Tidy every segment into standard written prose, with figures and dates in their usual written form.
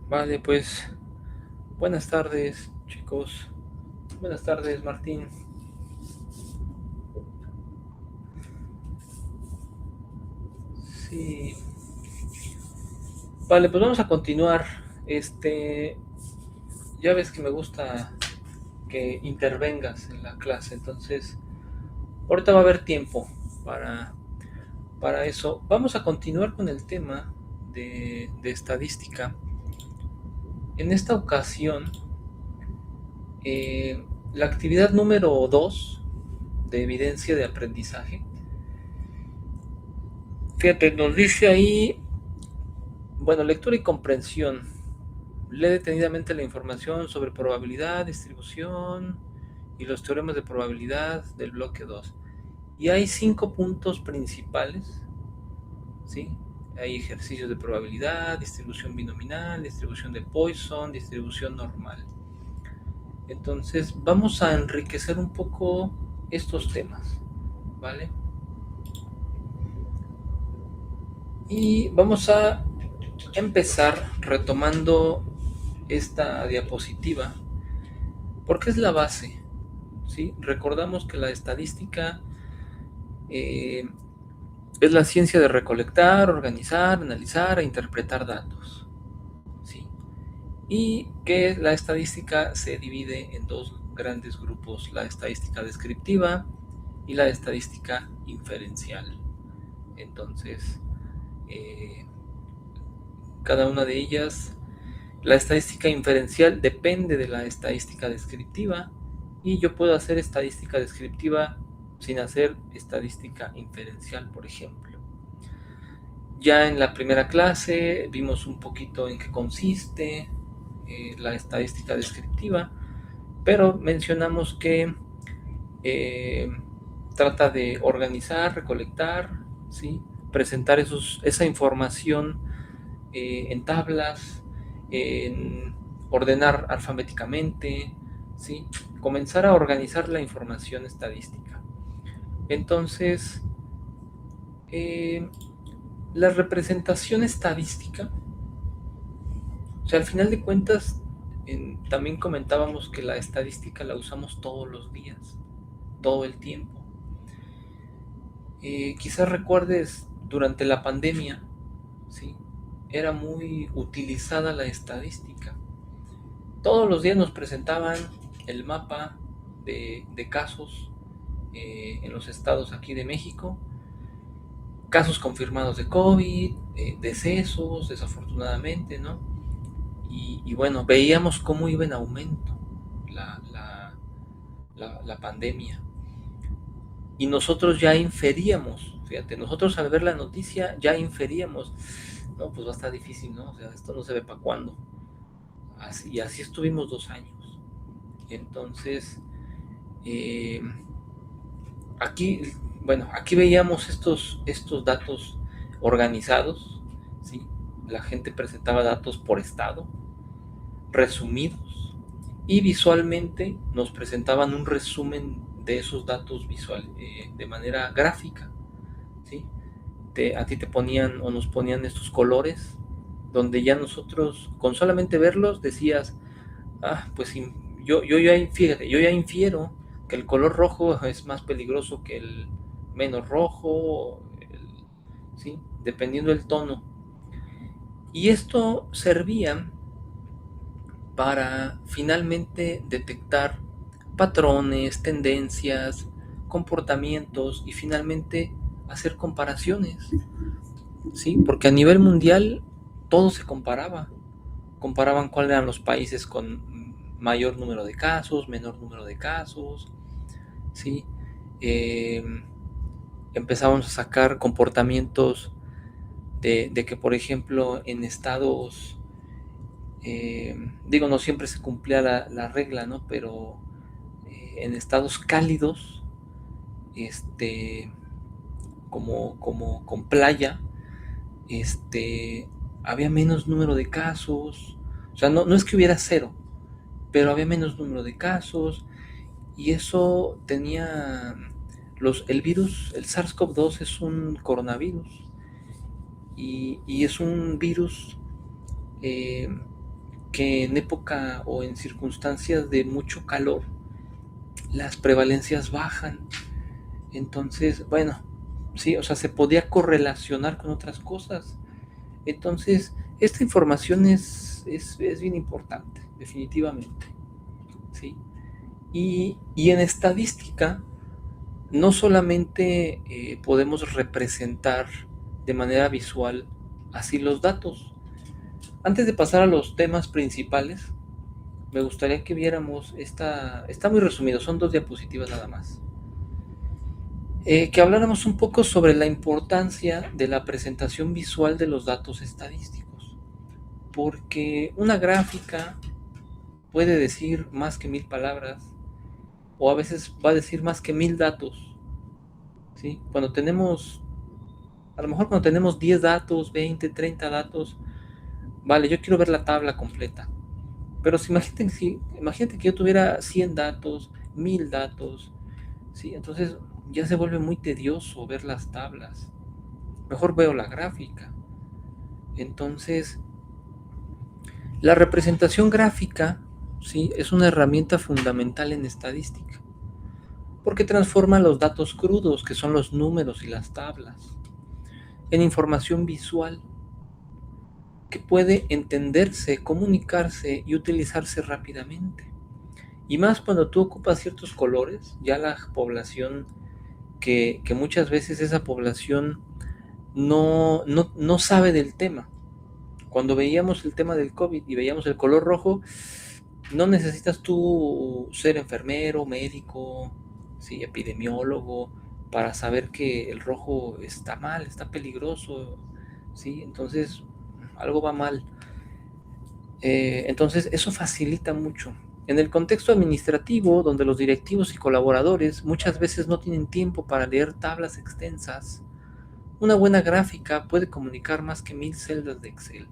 Vale, pues buenas tardes, chicos. Buenas tardes, Martín. Sí. Vale, pues vamos a continuar. Ya ves que me gusta que intervengas en la clase, entonces ahorita va a haber tiempo para, para eso. Vamos a continuar con el tema de estadística. En esta ocasión, la actividad número 2 de evidencia de aprendizaje. Fíjate, nos dice ahí, bueno, lectura y comprensión. Lee detenidamente la información sobre probabilidad, distribución y los teoremas de probabilidad del bloque 2. Y hay 5 puntos principales, ¿sí? Hay ejercicios de probabilidad, distribución binominal, distribución de Poisson, distribución normal. Entonces vamos a enriquecer un poco estos temas, ¿vale? Y vamos a empezar retomando esta diapositiva porque es la base. ¿Sí? Recordamos que la estadística eh, es la ciencia de recolectar, organizar, analizar e interpretar datos. ¿Sí? Y que la estadística se divide en dos grandes grupos, la estadística descriptiva y la estadística inferencial. Entonces, eh, cada una de ellas, la estadística inferencial depende de la estadística descriptiva y yo puedo hacer estadística descriptiva sin hacer estadística inferencial, por ejemplo. Ya en la primera clase vimos un poquito en qué consiste la estadística descriptiva, pero mencionamos que eh, trata de organizar, recolectar, ¿sí? Presentar esa información en tablas, en ordenar alfabéticamente, ¿sí? Comenzar a organizar la información estadística. Entonces, eh, la representación estadística, o sea, al final de cuentas, también comentábamos que la estadística la usamos todos los días, todo el tiempo. Quizás recuerdes durante la pandemia, ¿sí? Era muy utilizada la estadística. Todos los días nos presentaban el mapa de casos en los estados aquí de México, casos confirmados de COVID, decesos, desafortunadamente, ¿no? Y bueno, veíamos cómo iba en aumento la pandemia. Y nosotros ya inferíamos, fíjate, nosotros al ver la noticia ya inferíamos, no, pues va a estar difícil, ¿no? O sea, esto no se ve para cuándo. Y así estuvimos 2 años. Entonces, eh, aquí, bueno, aquí veíamos estos datos organizados, ¿sí? La gente presentaba datos por estado, resumidos, y visualmente nos presentaban un resumen de esos datos visual, de manera gráfica, ¿sí? A ti te ponían o nos ponían estos colores, donde ya nosotros, con solamente verlos, decías, pues fíjate, yo ya infiero que el color rojo es más peligroso que el menos rojo, ¿sí? Dependiendo del tono. Y esto servía para finalmente detectar patrones, tendencias, comportamientos y finalmente hacer comparaciones, ¿sí? Porque a nivel mundial todo se comparaba. Comparaban cuáles eran los países con mayor número de casos, menor número de casos, ¿sí? Eh, Empezábamos a sacar comportamientos de que, por ejemplo, en estados, digo, no siempre se cumplía la regla, ¿no? Pero en estados cálidos, este, como con playa, había menos número de casos, o sea, no es que hubiera cero, pero había menos número de casos, y eso tenía el virus, el SARS-CoV-2 es un coronavirus, y es un virus eh, que en época o en circunstancias de mucho calor las prevalencias bajan. Entonces, bueno, sí, o sea, se podía correlacionar con otras cosas. Entonces, esta información es bien importante, definitivamente, ¿sí? Y en estadística, no solamente podemos representar de manera visual así los datos. Antes de pasar a los temas principales, me gustaría que viéramos está muy resumido, son 2 diapositivas nada más. Que habláramos un poco sobre la importancia de la presentación visual de los datos estadísticos, porque una gráfica puede decir más que 1000 palabras, o a veces va a decir más que 1000 datos, ¿sí? A lo mejor cuando tenemos 10 datos, 20, 30 datos, vale, yo quiero ver la tabla completa. Pero imagínate que yo tuviera 100 datos, 1000 datos, ¿sí? Entonces ya se vuelve muy tedioso ver las tablas. Mejor veo la gráfica. Entonces, la representación gráfica, ¿sí?, es una herramienta fundamental en estadística, porque transforma los datos crudos, que son los números y las tablas, en información visual que puede entenderse, comunicarse y utilizarse rápidamente. Y más cuando tú ocupas ciertos colores, ya la población, que muchas veces esa población no sabe del tema. Cuando veíamos el tema del COVID y veíamos el color rojo, no necesitas tú ser enfermero, médico, ¿sí?, epidemiólogo, para saber que el rojo está mal, está peligroso, ¿sí? Entonces, algo va mal. Entonces, eso facilita mucho. En el contexto administrativo, donde los directivos y colaboradores muchas veces no tienen tiempo para leer tablas extensas, una buena gráfica puede comunicar más que 1000 celdas de Excel.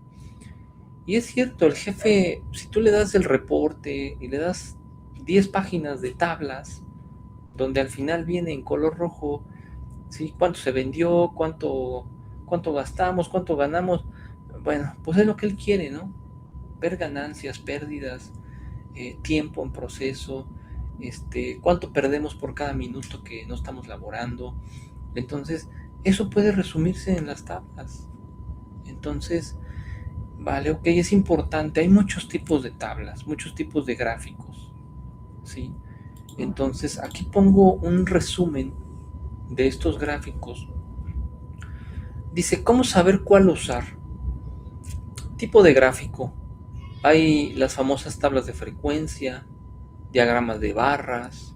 Y es cierto, el jefe, si tú le das el reporte y le das 10 páginas de tablas, donde al final viene en color rojo, ¿sí?, cuánto se vendió, cuánto gastamos, cuánto ganamos, bueno, pues es lo que él quiere, ¿no? Ver ganancias, pérdidas, tiempo en proceso, cuánto perdemos por cada minuto que no estamos laborando. Entonces, eso puede resumirse en las tablas. Entonces, vale, ok, es importante. Hay muchos tipos de tablas, muchos tipos de gráficos, ¿sí? Entonces, aquí pongo un resumen de estos gráficos. Dice, ¿cómo saber cuál usar? Tipo de gráfico. Hay las famosas tablas de frecuencia, diagramas de barras,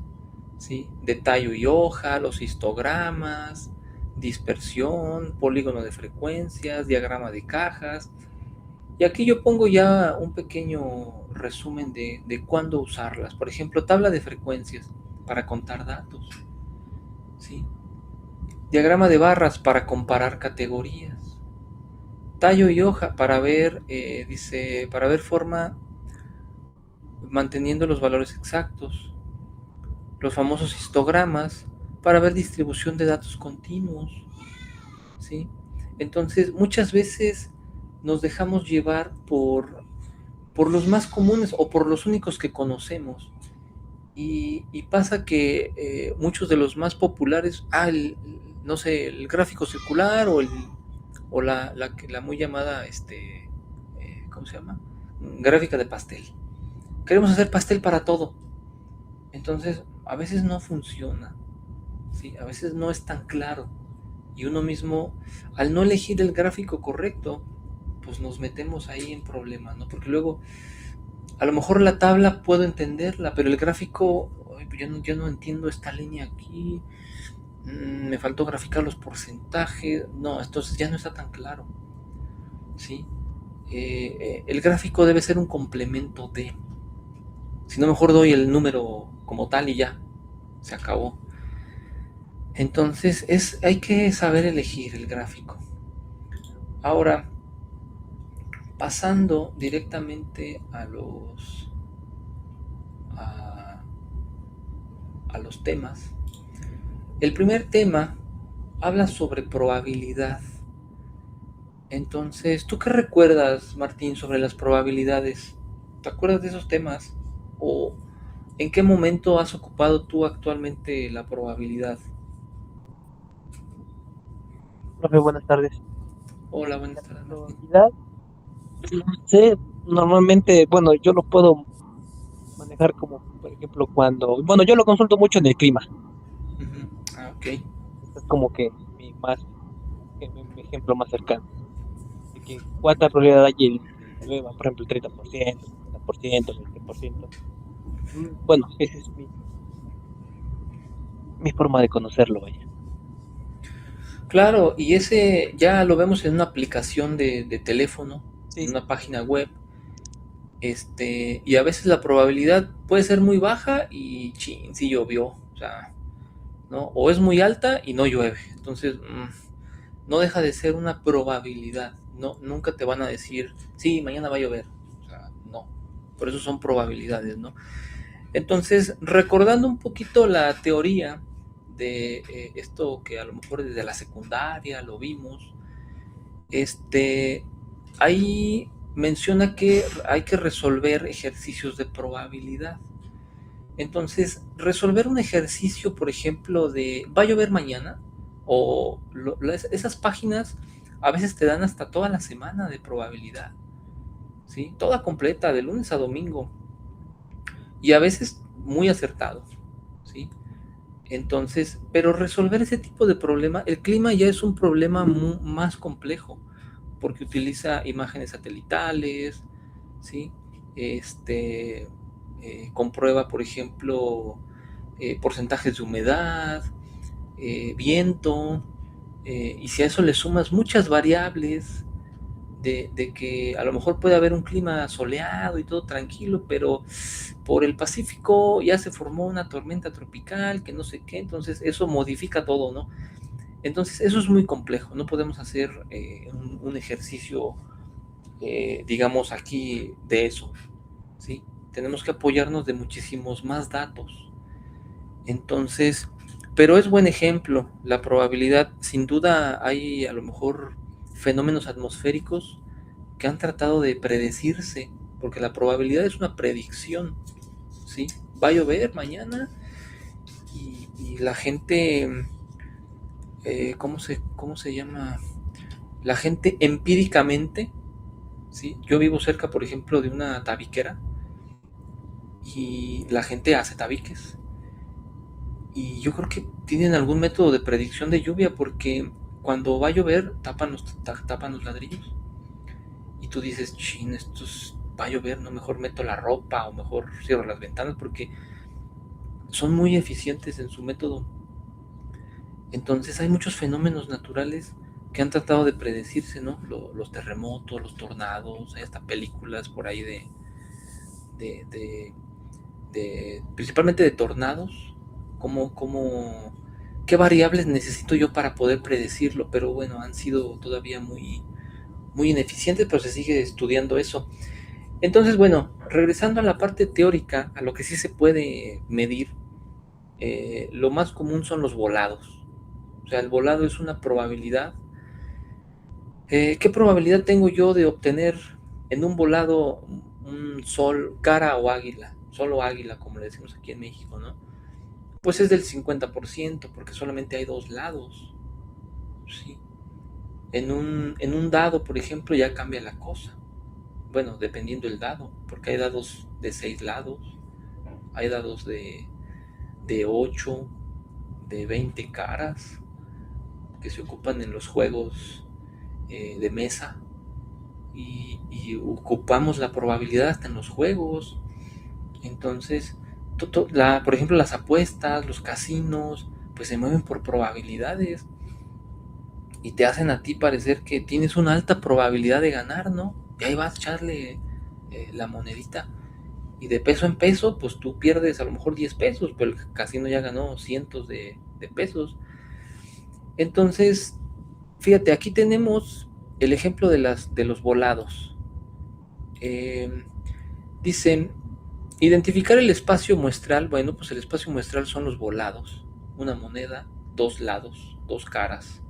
¿sí?, de tallo y hoja, los histogramas, dispersión, polígono de frecuencias, diagrama de cajas. Y aquí yo pongo ya un pequeño resumen de cuándo usarlas. Por ejemplo, tabla de frecuencias para contar datos, ¿sí? Diagrama de barras para comparar categorías. Tallo y hoja para ver, para ver forma manteniendo los valores exactos. Los famosos histogramas para ver distribución de datos continuos, ¿sí? Entonces, muchas veces nos dejamos llevar por los más comunes o por los únicos que conocemos. Y pasa que muchos de los más populares, no sé, el gráfico circular o la muy llamada, ¿cómo se llama? Gráfica de pastel. Queremos hacer pastel para todo. Entonces, a veces no funciona, ¿sí? A veces no es tan claro. Y uno mismo, al no elegir el gráfico correcto, pues nos metemos ahí en problemas, ¿no? Porque luego, a lo mejor la tabla puedo entenderla, pero el gráfico, yo no entiendo esta línea aquí, me faltó graficar los porcentajes, no, entonces ya no está tan claro, ¿sí? El gráfico debe ser un complemento de, si no, mejor doy el número como tal y ya, se acabó. Entonces hay que saber elegir el gráfico. Ahora, pasando directamente a los temas. El primer tema habla sobre probabilidad. Entonces, ¿tú qué recuerdas, Martín, sobre las probabilidades? ¿Te acuerdas de esos temas? ¿O en qué momento has ocupado tú actualmente la probabilidad? Profe, buenas tardes. Hola, La buenas tardes, Martín. probabilidad, no sé, normalmente, bueno, yo lo puedo manejar como, por ejemplo, cuando, bueno, yo lo consulto mucho en el clima. Ujú. Ah, ok. Este es como que mi ejemplo más cercano. De que cuánta probabilidad hay de que llueva, por ejemplo, el 30%, 50%, 20%. Bueno, esa es mi forma de conocerlo, vaya. Claro, y ese ya lo vemos en una aplicación de teléfono, Sí, en sí, una claro. página web, y a veces la probabilidad puede ser muy baja y chin, sí llovió, o sea, ¿no? O es muy alta y no llueve. Entonces, no deja de ser una probabilidad. No, nunca te van a decir, sí, mañana va a llover. O sea, no. Por eso son probabilidades, ¿no? Entonces, recordando un poquito la teoría de esto que a lo mejor desde la secundaria lo vimos, este, ahí menciona que hay que resolver ejercicios de probabilidad. Entonces, resolver un ejercicio, por ejemplo, de ¿va a llover mañana? Esas páginas a veces te dan hasta toda la semana de probabilidad, ¿sí? Toda completa, de lunes a domingo. Y a veces muy acertado, ¿sí? Entonces, pero resolver ese tipo de problema, el clima ya es un problema más complejo, porque utiliza imágenes satelitales, ¿sí? Este, comprueba, por ejemplo, porcentajes de humedad, viento, y si a eso le sumas muchas variables de que a lo mejor puede haber un clima soleado y todo tranquilo, pero por el Pacífico ya se formó una tormenta tropical, que no sé qué, entonces eso modifica todo, ¿no? Entonces eso es muy complejo, no podemos hacer un ejercicio, digamos, aquí de eso, ¿sí? Tenemos que apoyarnos de muchísimos más datos. Entonces, pero es buen ejemplo, la probabilidad, sin duda hay a lo mejor fenómenos atmosféricos que han tratado de predecirse, porque la probabilidad es una predicción, ¿sí? Va a llover mañana y la gente, ¿cómo se llama? La gente empíricamente, ¿sí? Yo vivo cerca, por ejemplo, de una tabiquera y la gente hace tabiques. Y yo creo que tienen algún método de predicción de lluvia porque cuando va a llover tapan los ladrillos y tú dices, chin, va a llover, no, mejor meto la ropa o mejor cierro las ventanas porque son muy eficientes en su método. Entonces hay muchos fenómenos naturales que han tratado de predecirse, ¿no? Los terremotos, los tornados, hay hasta películas por ahí de, de, principalmente de tornados, como qué variables necesito yo para poder predecirlo, pero bueno, han sido todavía muy ineficientes, pero se sigue estudiando eso. Entonces, bueno, regresando a la parte teórica, a lo que sí se puede medir, lo más común son los volados. O sea, el volado es una probabilidad. ¿Qué probabilidad tengo yo de obtener en un volado un sol, cara o águila? Sol o águila, como le decimos aquí en México, ¿no? Pues es del 50%, porque solamente hay dos lados. ¿Sí? En un dado, por ejemplo, ya cambia la cosa. Bueno, dependiendo del dado, porque hay dados de 6 lados, hay dados de 8, de 20 caras, que se ocupan en los juegos de mesa. Y ocupamos la probabilidad hasta en los juegos. Entonces, por ejemplo, las apuestas, los casinos, pues se mueven por probabilidades y te hacen a ti parecer que tienes una alta probabilidad de ganar, ¿no? Y ahí vas a echarle la monedita. Y de peso en peso, pues tú pierdes a lo mejor 10 pesos, pero el casino ya ganó cientos de pesos. Entonces, fíjate, aquí tenemos el ejemplo de los volados. Eh, Dicen, identificar el espacio muestral. Bueno, pues el espacio muestral son los volados. Una moneda, dos lados, dos caras.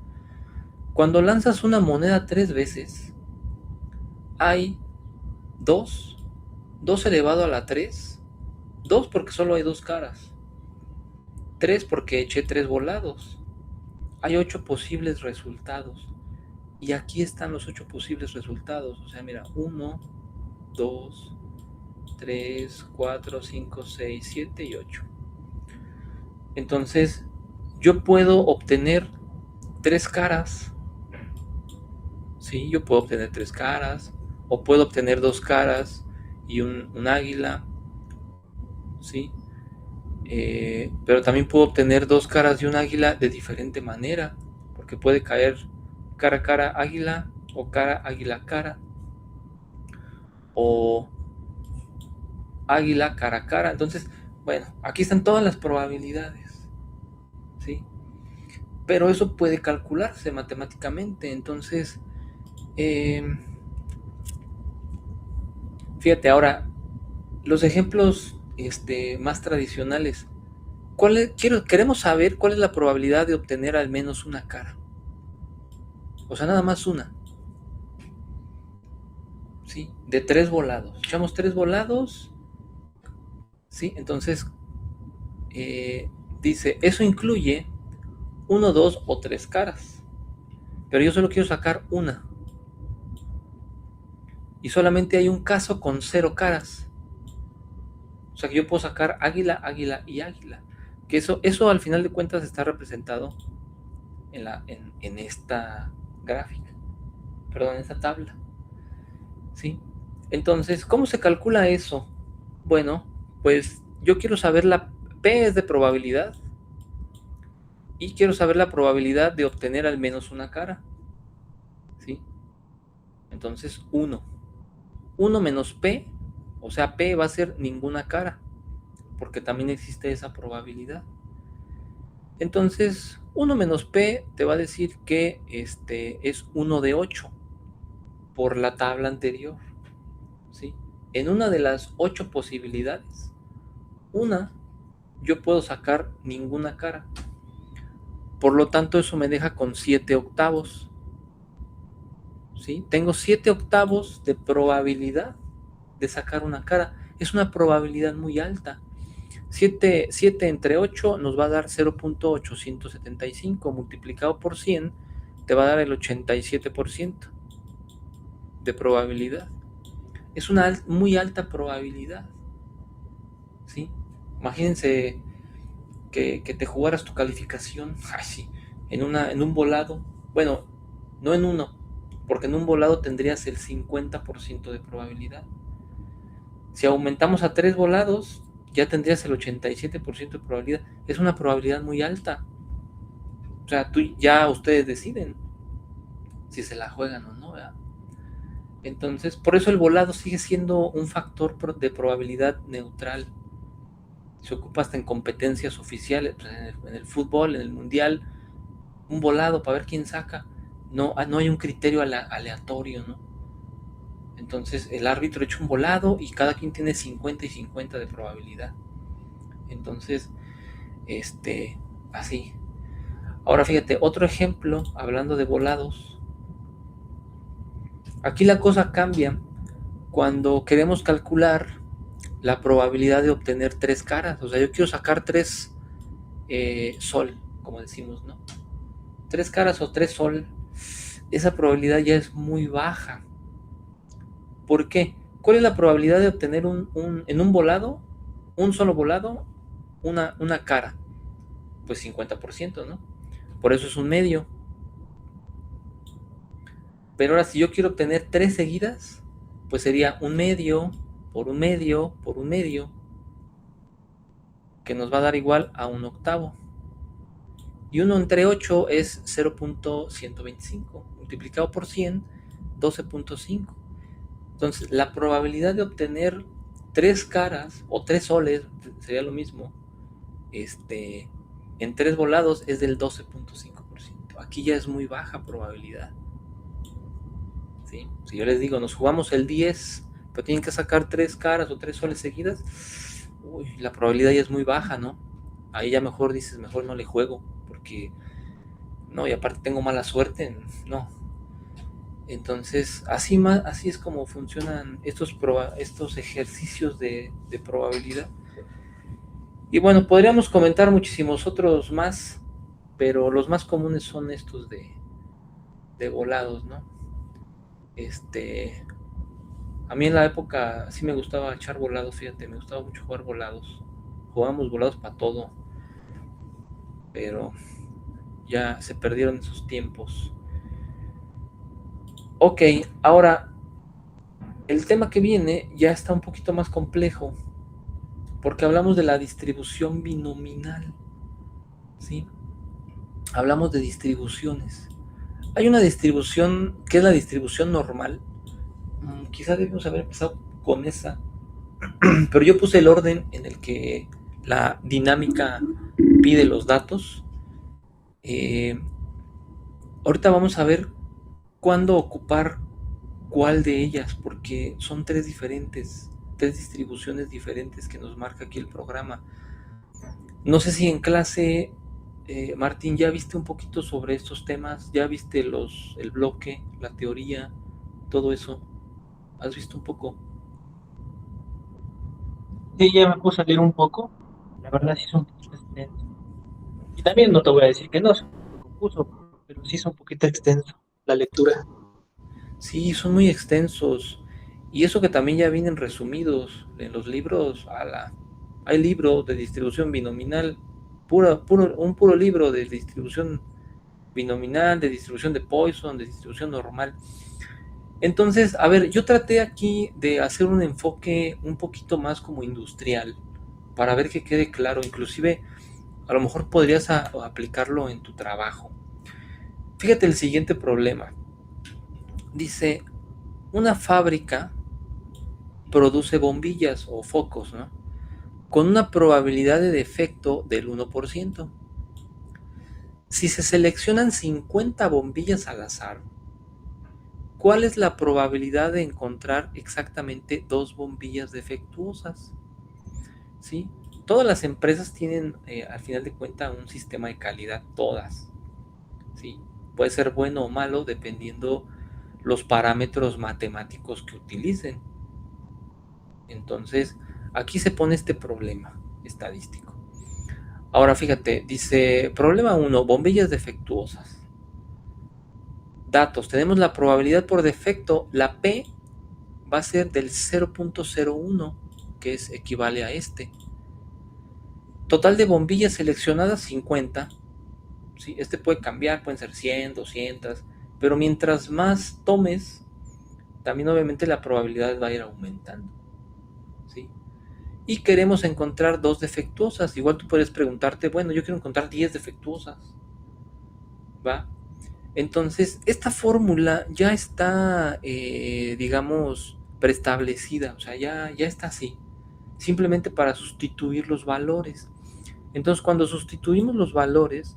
Cuando lanzas una moneda tres veces, hay dos. 2 elevado a la 3. 2 porque solo hay 2 caras. 3 porque eché 3 volados. Hay 8 posibles resultados. Y aquí están los 8 posibles resultados. O sea, mira, 1, 2, 3, 4, 5, 6, 7 y 8. Entonces, yo puedo obtener 3 caras. Sí, yo puedo obtener 3 caras. O puedo obtener 2 caras y un águila. Sí. Pero también puedo obtener 2 caras y un águila de diferente manera. Porque puede caer cara a cara águila o cara águila cara. O águila cara a cara. Entonces, bueno, aquí están todas las probabilidades. ¿Sí? Pero eso puede calcularse matemáticamente. Entonces, fíjate ahora, los ejemplos más tradicionales. Queremos saber cuál es la probabilidad de obtener al menos una cara. O sea, nada más una. ¿Sí? De 3 volados. Echamos 3 volados. ¿Sí? Entonces, dice, eso incluye 1, 2 o 3 caras. Pero yo solo quiero sacar una. Y solamente hay un caso con 0 caras. O sea que yo puedo sacar águila, águila y águila. Que eso al final de cuentas está representado en esta gráfica. Perdón, en esta tabla. ¿Sí? Entonces, ¿cómo se calcula eso? Bueno, pues yo quiero saber la P es de probabilidad. Y quiero saber la probabilidad de obtener al menos una cara. ¿Sí? Entonces, 1. 1 menos P, o sea, P va a ser ninguna cara, porque también existe esa probabilidad. Entonces, 1 menos P te va a decir que es 1 de 8 por la tabla anterior. ¿Sí? En una de las 8 posibilidades, yo puedo sacar ninguna cara. Por lo tanto, eso me deja con 7 octavos. ¿Sí? Tengo 7 octavos de probabilidad de sacar una cara. Es una probabilidad muy alta. 7 entre 8 nos va a dar 0.875 multiplicado por 100 te va a dar el 87% de probabilidad. Es una muy alta probabilidad. ¿Sí? Imagínense que te jugaras tu calificación así, en un volado. Bueno, no en uno, porque en un volado tendrías el 50% de probabilidad. Si aumentamos a 3 volados, ya tendrías el 87% de probabilidad. Es una probabilidad muy alta. O sea, ya ustedes deciden si se la juegan o no, ¿verdad? Entonces, por eso el volado sigue siendo un factor de probabilidad neutral. Se ocupa hasta en competencias oficiales, pues en el fútbol, en el mundial, un volado para ver quién saca. No hay un criterio aleatorio, ¿no? Entonces el árbitro echa un volado y cada quien tiene 50 y 50 de probabilidad. Entonces, así. Ahora fíjate, otro ejemplo, hablando de volados. Aquí la cosa cambia cuando queremos calcular la probabilidad de obtener 3 caras. O sea, yo quiero sacar 3 sol, como decimos, ¿no? 3 caras o 3 sol. Esa probabilidad ya es muy baja. ¿Por qué? ¿Cuál es la probabilidad de obtener en un volado, un solo volado, una cara? Pues 50%, ¿no? Por eso es un medio. Pero ahora si yo quiero obtener 3 seguidas, pues sería un medio por un medio por un medio, que nos va a dar igual a un octavo. Y 1 entre 8 es 0.125, multiplicado por 100, 12.5. Entonces, la probabilidad de obtener 3 caras o 3 soles, sería lo mismo, en 3 volados es del 12.5%. Aquí ya es muy baja probabilidad. ¿Sí? Si yo les digo, nos jugamos el 10, pero tienen que sacar 3 caras o 3 soles seguidas, la probabilidad ya es muy baja, ¿no? Ahí ya mejor dices, mejor no le juego, porque no, y aparte tengo mala suerte, no. Entonces, así es como funcionan estos ejercicios de probabilidad. Y bueno, podríamos comentar muchísimos otros más, pero los más comunes son estos de volados, ¿no? Este, a mí en la época sí me gustaba echar volados, fíjate, me gustaba mucho jugar volados. Jugábamos volados para todo, pero ya se perdieron esos tiempos. Ok, ahora el tema que viene ya está un poquito más complejo, porque hablamos de la distribución binominal, ¿sí? Hablamos de distribuciones. Hay una distribución que es la distribución normal. Quizá debemos haber empezado con esa, pero yo puse el orden en el que la dinámica pide los datos. Eh, Ahorita vamos a ver cuándo ocupar cuál de ellas, porque son tres distribuciones diferentes que nos marca aquí el programa. No sé si en clase, Martín, ya viste un poquito sobre estos temas, ya viste el bloque, la teoría, todo eso. ¿Has visto un poco? Sí, ya me puse a leer un poco. La verdad sí es un poquito extenso. Y también no te voy a decir que no, es un poquito confuso, pero sí es un poquito extenso la lectura. Sí, son muy extensos. Y eso que también ya vienen resumidos en los libros. Hay libros de distribución binominal, un puro libro de distribución binominal, de distribución de Poisson, de distribución normal. Entonces, a ver, yo traté aquí de hacer un enfoque un poquito más como industrial, para ver que quede claro. Inclusive, a lo mejor podrías aplicarlo en tu trabajo. Fíjate el siguiente problema. Dice, una fábrica produce bombillas o focos, ¿no? Con una probabilidad de defecto del 1%. Si se seleccionan 50 bombillas al azar, ¿cuál es la probabilidad de encontrar exactamente dos bombillas defectuosas? ¿Sí? Todas las empresas tienen, al final de cuentas, un sistema de calidad, todas. ¿Sí? Puede ser bueno o malo dependiendo los parámetros matemáticos que utilicen. Entonces, aquí se pone este problema estadístico. Ahora fíjate, dice, problema 1, bombillas defectuosas. Datos, tenemos la probabilidad por defecto, la P va a ser del 0.01, que equivale a este. Total de bombillas seleccionadas, 50. ¿Sí? Este puede cambiar, pueden ser 100, 200, pero mientras más tomes, también obviamente la probabilidad va a ir aumentando. ¿Sí? Y queremos encontrar dos defectuosas. Igual tú puedes preguntarte, bueno, yo quiero encontrar 10 defectuosas. ¿Va? Entonces, esta fórmula ya está, digamos, preestablecida, o sea, ya está así, simplemente para sustituir los valores. Entonces, cuando sustituimos los valores,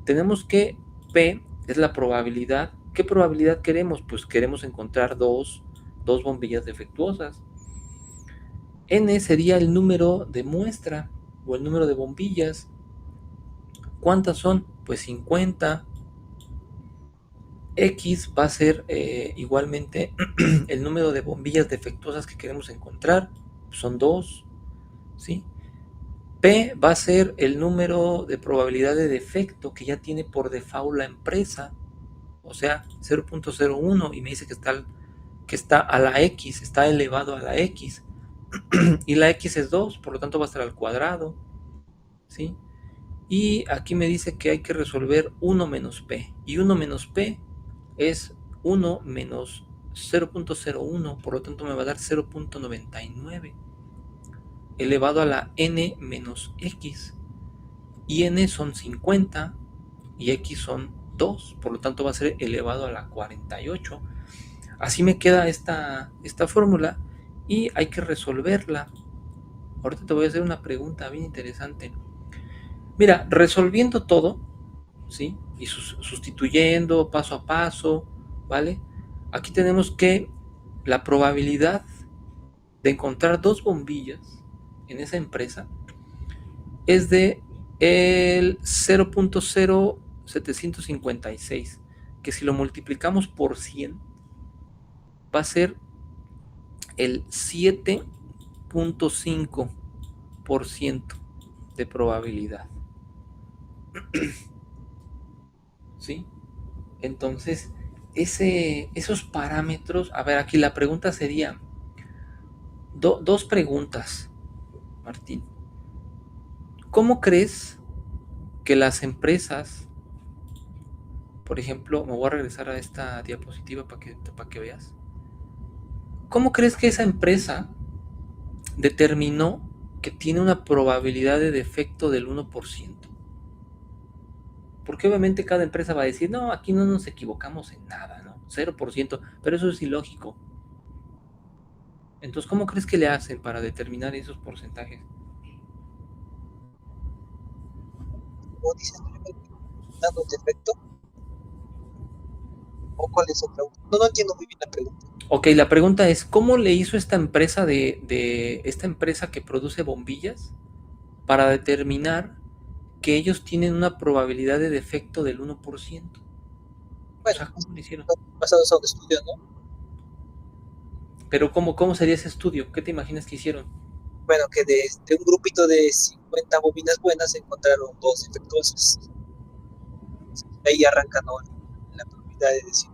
tenemos que P es la probabilidad. ¿Qué probabilidad queremos? Pues queremos encontrar dos bombillas defectuosas. N sería el número de muestra o el número de bombillas. ¿Cuántas son? Pues 50. X va a ser igualmente el número de bombillas defectuosas que queremos encontrar, son 2, ¿sí? P va a ser el número de probabilidad de defecto que ya tiene por default la empresa, o sea, 0.01, y me dice que está a la X, está elevado a la X, y la X es 2, por lo tanto va a estar al cuadrado, ¿sí? Y aquí me dice que hay que resolver 1 menos P, y 1 menos P es 1 menos 0.01, por lo tanto me va a dar 0.99 elevado a la n menos x, y n son 50 y x son 2, por lo tanto va a ser elevado a la 48. Así me queda esta fórmula y hay que resolverla. Ahorita te voy a hacer una pregunta bien interesante. Mira, resolviendo todo, ¿sí? Y sustituyendo paso a paso, ¿vale? Aquí tenemos que la probabilidad de encontrar dos bombillas en esa empresa es de el 0.0756, que si lo multiplicamos por 100, va a ser el 7.5% de probabilidad. ¿Sí? Entonces, esos parámetros, a ver, aquí la pregunta sería, dos preguntas, Martín. ¿Cómo crees que las empresas, por ejemplo, me voy a regresar a esta diapositiva para que veas, ¿cómo crees que esa empresa determinó que tiene una probabilidad de defecto del 1%? Porque obviamente cada empresa va a decir, no, aquí no nos equivocamos en nada, ¿no? 0%, pero eso es ilógico. Entonces, ¿cómo crees que le hacen para determinar esos porcentajes? Como dices, dando el defecto, o cuál es la pregunta. No, no entiendo muy bien la pregunta. Ok, la pregunta es, ¿cómo le hizo esta empresa esta empresa que produce bombillas para determinar que ellos tienen una probabilidad de defecto del 1%? O Bueno, sea, ¿cómo lo hicieron? basados a un estudio, ¿no? Pero ¿cómo sería ese estudio? ¿Qué te imaginas que hicieron? Bueno, que de un grupito de 50 bobinas buenas encontraron dos defectuosas. De ahí arranca, ¿no?, la probabilidad de decir,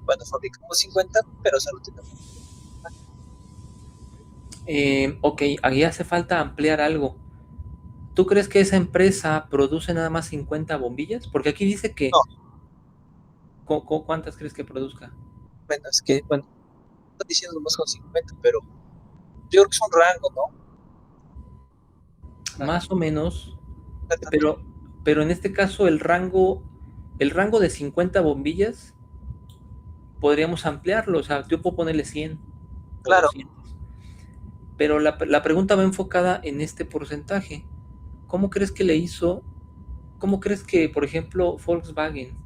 bueno, fabricamos 50, pero solo tenemos. Ok, ahí hace falta ampliar algo. ¿Tú crees que esa empresa produce nada más 50 bombillas? Porque aquí dice que... No, ¿Cuántas crees que produzca? bueno, es que, bueno, están diciendo nomás son 50, pero yo creo que es un rango, ¿no? O sea, Más o menos, no es tanto. pero, pero en este caso el rango de 50 bombillas podríamos ampliarlo, o sea, yo puedo ponerle 100 o Claro, 200. Pero la pregunta va enfocada en este porcentaje. ¿Cómo crees que le hizo? ¿Cómo crees que, por ejemplo, Volkswagen?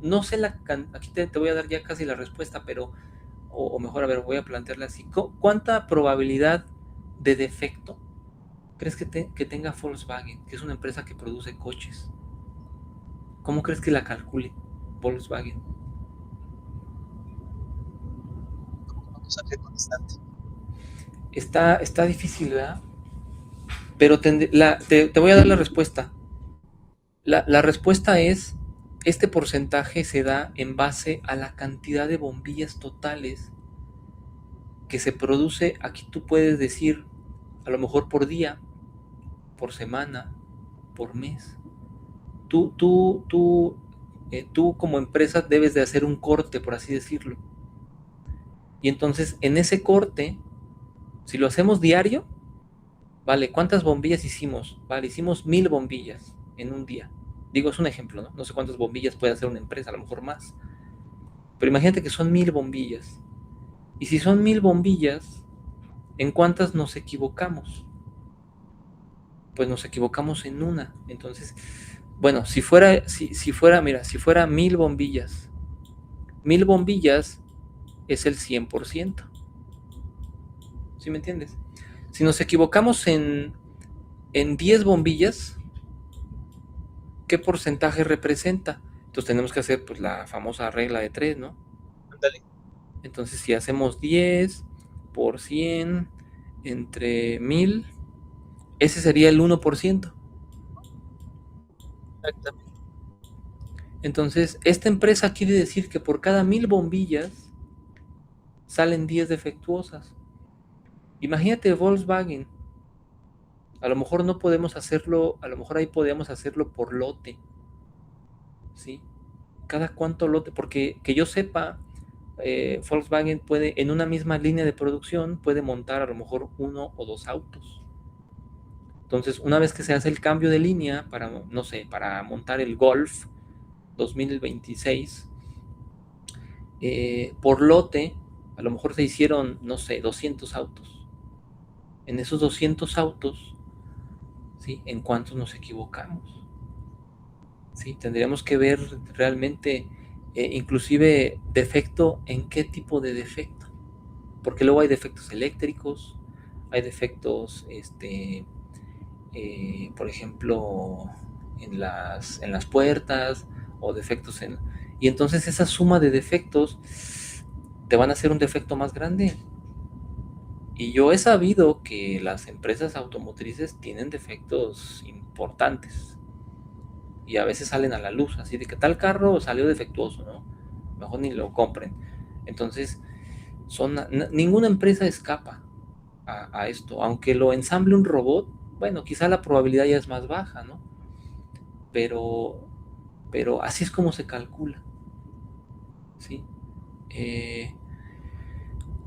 No sé aquí te voy a dar ya casi la respuesta, pero, o mejor, a ver, voy a plantearla así. ¿Cuánta probabilidad de defecto crees que tenga Volkswagen, que es una empresa que produce coches? ¿Cómo crees que la calcule Volkswagen? no sale constante. Está difícil, ¿verdad? Pero te voy a dar la respuesta. La respuesta es, este porcentaje se da en base a la cantidad de bombillas totales que se produce. Aquí tú puedes decir, a lo mejor por día, por semana, por mes. Tú como empresa debes de hacer un corte, por así decirlo. Y entonces en ese corte, si lo hacemos diario, vale, ¿cuántas bombillas hicimos? Vale, hicimos 1000 bombillas en un día. Digo, es un ejemplo, ¿no? No sé cuántas bombillas puede hacer una empresa, a lo mejor más. Pero imagínate que son 1000 bombillas. Y si son 1000 bombillas, ¿en cuántas nos equivocamos? Pues nos equivocamos en una. Entonces, bueno, mira, si fuera 1000 bombillas, 1000 bombillas es el 100%. ¿Sí me entiendes? Si nos equivocamos en 10 bombillas, ¿qué porcentaje representa? Entonces tenemos que hacer pues la famosa regla de 3, ¿no? Ándale. Entonces si hacemos 10 por 100 entre 1000, ese sería el 1%. Exactamente. Entonces esta empresa quiere decir que por cada 1000 bombillas salen 10 defectuosas. Imagínate Volkswagen. A lo mejor no podemos hacerlo, a lo mejor ahí podríamos hacerlo por lote, ¿sí? Cada cuánto lote, porque que yo sepa, Volkswagen puede, en una misma línea de producción, puede montar a lo mejor 1 o 2 autos. Entonces, una vez que se hace el cambio de línea para, no sé, para montar el Golf 2026, por lote, a lo mejor se hicieron, no sé, 200 autos. En esos 200 autos, ¿sí? ¿En cuántos nos equivocamos? ¿Sí? Tendríamos que ver realmente, inclusive defecto, en qué tipo de defecto, porque luego hay defectos eléctricos, hay defectos, por ejemplo, en las puertas, o defectos en... Y entonces esa suma de defectos te van a hacer un defecto más grande. Y yo he sabido que las empresas automotrices tienen defectos importantes y a veces salen a la luz, así de que tal carro salió defectuoso, ¿no? Mejor ni lo compren. Entonces, ninguna empresa escapa a esto, aunque lo ensamble un robot, bueno, quizá la probabilidad ya es más baja, ¿no? Pero, pero así es como se calcula, ¿sí? Eh,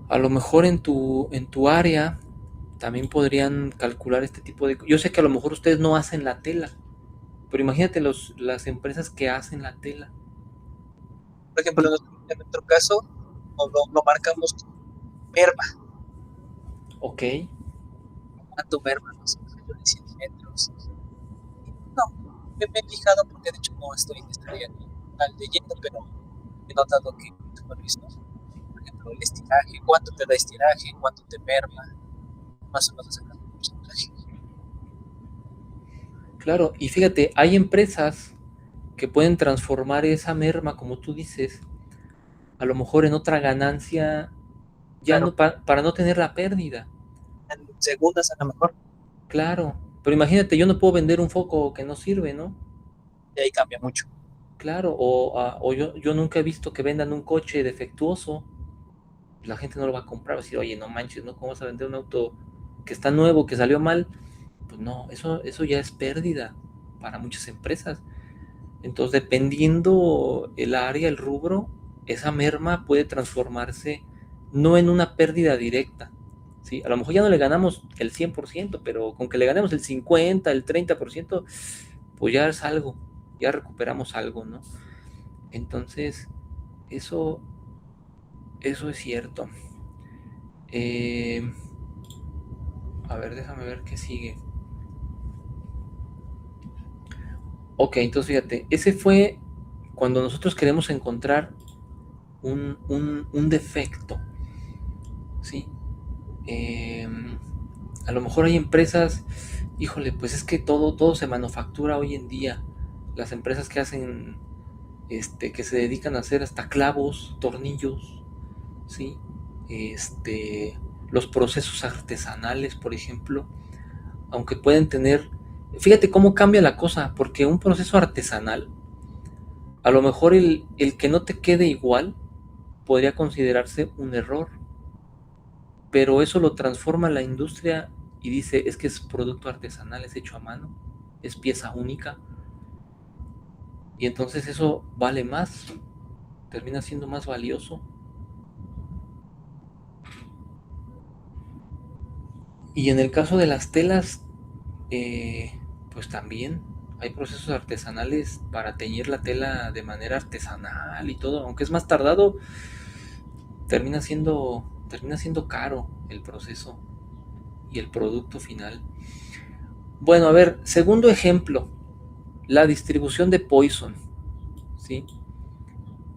a lo mejor en tu área también podrían calcular este tipo de... Yo sé que a lo mejor ustedes no hacen la tela, pero imagínate las empresas que hacen la tela. Por ejemplo, en nuestro caso, lo marcamos como merma. Ok, ¿Cuánto merma? No sé, de centímetros. No, me he fijado porque de hecho no estaría tal leyendo, pero he notado que tú lo has visto. Por ejemplo, el estiraje, cuánto te da estiraje, cuánto te merma, más o menos sacando un porcentaje. claro, y fíjate, hay empresas que pueden transformar esa merma, como tú dices, a lo mejor en otra ganancia, ya Claro, no para no tener la pérdida. en segundas a lo mejor, Claro, pero imagínate, yo no puedo vender un foco que no sirve, ¿no? y ahí cambia mucho. Claro, o yo nunca he visto que vendan un coche defectuoso, la gente no lo va a comprar, va a decir, oye, no manches, ¿no? ¿Cómo vas a vender un auto que está nuevo, que salió mal? Pues no, eso ya es pérdida para muchas empresas. Entonces, dependiendo el área, el rubro, esa merma puede transformarse no en una pérdida directa, ¿sí? A lo mejor ya no le ganamos el 100%, pero con que le ganemos el 50, el 30%, pues ya es algo, ya recuperamos algo, ¿no? Entonces, eso, eso es cierto. Eh, a ver, déjame ver qué sigue. Ok, entonces fíjate, ese fue cuando nosotros queremos encontrar un defecto, ¿sí? Eh, a lo mejor hay empresas, híjole, pues es que todo se manufactura hoy en día. Las empresas que hacen, que se dedican a hacer hasta clavos, tornillos, ¿sí? Este, los procesos artesanales, por ejemplo, aunque pueden tener, fíjate cómo cambia la cosa, porque un proceso artesanal, a lo mejor el que no te quede igual podría considerarse un error, pero eso lo transforma la industria y dice, es que es producto artesanal, es hecho a mano, es pieza única, y entonces eso vale más, termina siendo más valioso. Y en el caso de las telas, pues también hay procesos artesanales para teñir la tela de manera artesanal y todo, aunque es más tardado, termina siendo caro el proceso y el producto final. Bueno, a ver, segundo ejemplo, la distribución de Poisson, ¿sí?